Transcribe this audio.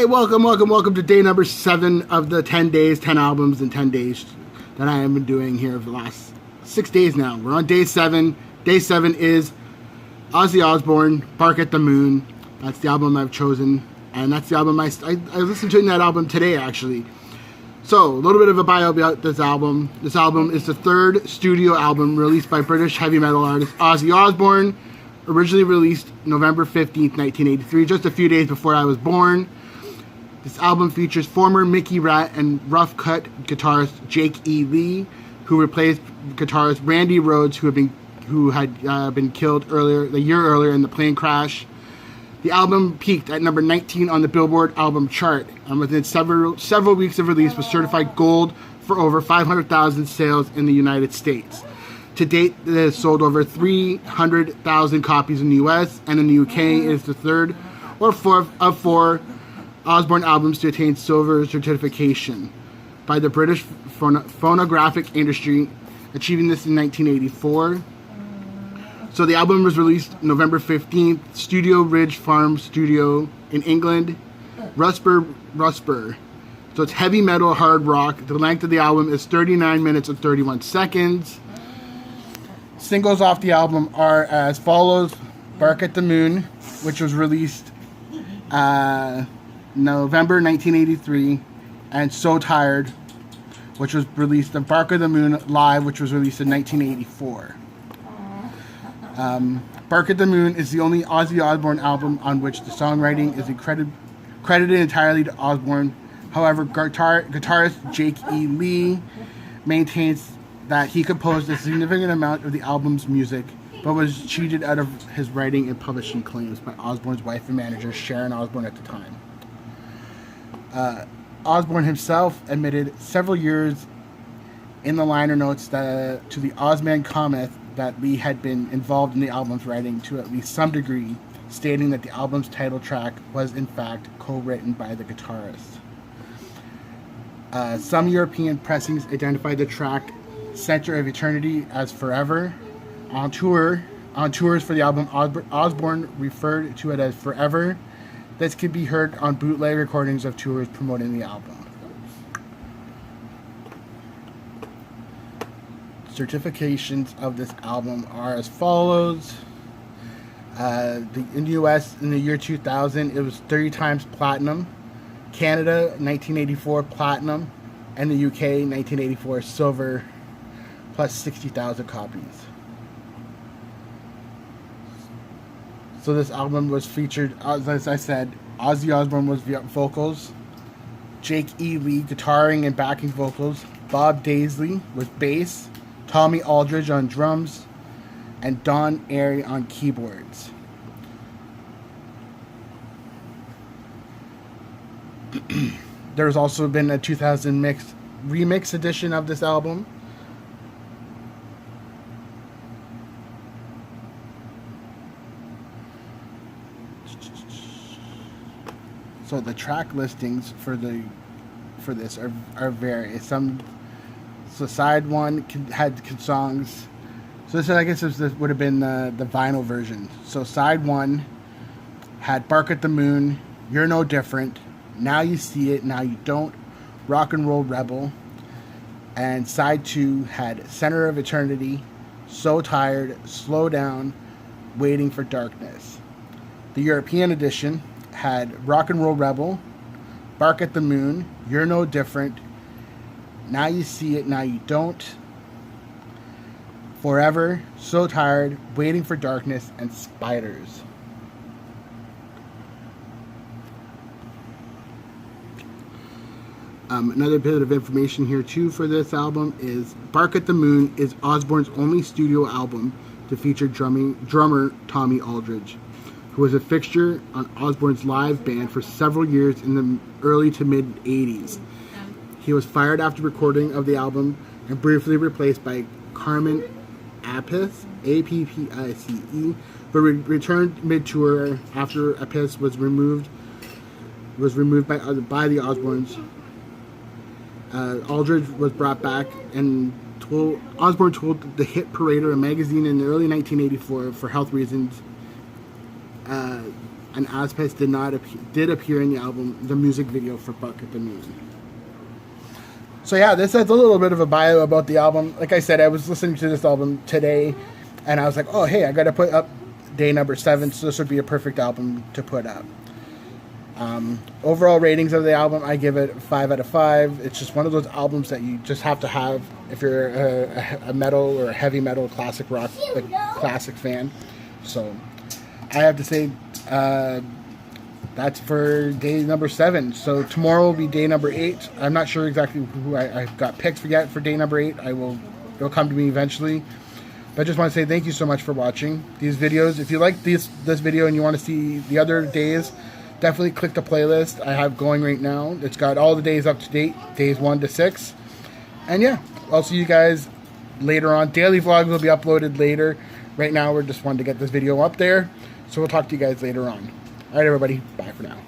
Hey, welcome to day number 7 of the 10 days, 10 albums in 10 days that I have been doing here for the last 6 days now. We're on day 7. Day 7 is Ozzy Osbourne, Bark at the Moon. That's the album I've chosen, and that's the album I listened to that album today, actually. So, a little bit of a bio about this album. This album is the 3rd studio album released by British heavy metal artist Ozzy Osbourne, originally released November 15th, 1983, just a few days before I was born. This album features former Mickey Rat and Rough Cut guitarist Jake E. Lee, who replaced guitarist Randy Rhoads, who had been killed a year earlier in the plane crash. The album peaked at number 19 on the Billboard album chart, and within several weeks of release was certified gold for over 500,000 sales in the United States. To date, it has sold over 300,000 copies in the US, and in the UK it is the 3rd or 4th of 4 Osbourne albums to attain silver certification by the British phonographic industry, achieving this in 1984. So the album was released November 15th, Studio Ridge Farm Studio in England, Rusper. So it's heavy metal, hard rock. The length of the album is 39 minutes and 31 seconds. Singles off the album are as follows: Bark at the Moon, which was released November 1983, and So Tired, which was released on Bark at the Moon Live, which was released in 1984. Bark at the Moon is the only Ozzy Osbourne album on which the songwriting is credited entirely to Osbourne. However, guitarist Jake E. Lee maintains that he composed a significant amount of the album's music, but was cheated out of his writing and publishing claims by Osbourne's wife and manager, Sharon Osbourne, at the time. Osbourne himself admitted several years in the liner notes to the Ozman comment that Lee had been involved in the album's writing to at least some degree, stating that the album's title track was in fact co-written by the guitarist. Some European pressings identified the track Center of Eternity as Forever. On tours for the album, Osbourne referred to it as Forever. This could be heard on bootleg recordings of tours promoting the album. Certifications of this album are as follows. In the US, in the year 2000, it was 30 times platinum. Canada, 1984, platinum. And the UK, 1984, silver, plus 60,000 copies. So this album was featured, as I said, Ozzy Osbourne was vocals, Jake E. Lee guitaring and backing vocals, Bob Daisley was bass, Tommy Aldridge on drums, and Don Airey on keyboards. There's also been a 2000 remix edition of this album. So the track listings for this are various. So side 1 had songs. So this, I guess, would have been the vinyl version. So side 1 had Bark at the Moon, You're No Different, Now You See It, Now You Don't, Rock and Roll Rebel. And side 2 had Center of Eternity, So Tired, Slow Down, Waiting for Darkness. The European edition had Rock and Roll Rebel, Bark at the Moon, You're No Different, Now You See It, Now You Don't, Forever, So Tired, Waiting for Darkness, and Spiders. Another bit of information here too for this album is Bark at the Moon is Osbourne's only studio album to feature drummer Tommy Aldridge, who was a fixture on Osbourne's live band for several years in the early to mid 80s. He was fired after recording of the album and briefly replaced by Carmen Appice, A-P-P-I-C-E, but returned mid-tour after Appice was removed by the Osbournes. Aldridge was brought back, and Osbourne told the Hit Parader, a magazine in the early 1984, for health reasons, and Ozpest did appear in the album, the music video for Bark at the Moon. So yeah, this is a little bit of a bio about the album. Like I said, I was listening to this album today, and I was like, oh hey, I got to put up day number 7, so this would be a perfect album to put up. Overall ratings of the album, I give it 5 out of 5. It's just one of those albums that you just have to have if you're a metal or a heavy metal classic rock classic fan. So I have to say that's for day number 7. So tomorrow will be day number 8. I'm not sure exactly who I've got picked for yet for day number 8. It'll come to me eventually. But I just want to say thank you so much for watching these videos. If you like this video and you want to see the other days, definitely click the playlist I have going right now. It's got all the days up to date, days 1 to 6. And yeah, I'll see you guys later on. Daily vlogs will be uploaded later. Right now, we're just wanting to get this video up there. So we'll talk to you guys later on. All right, everybody. Bye for now.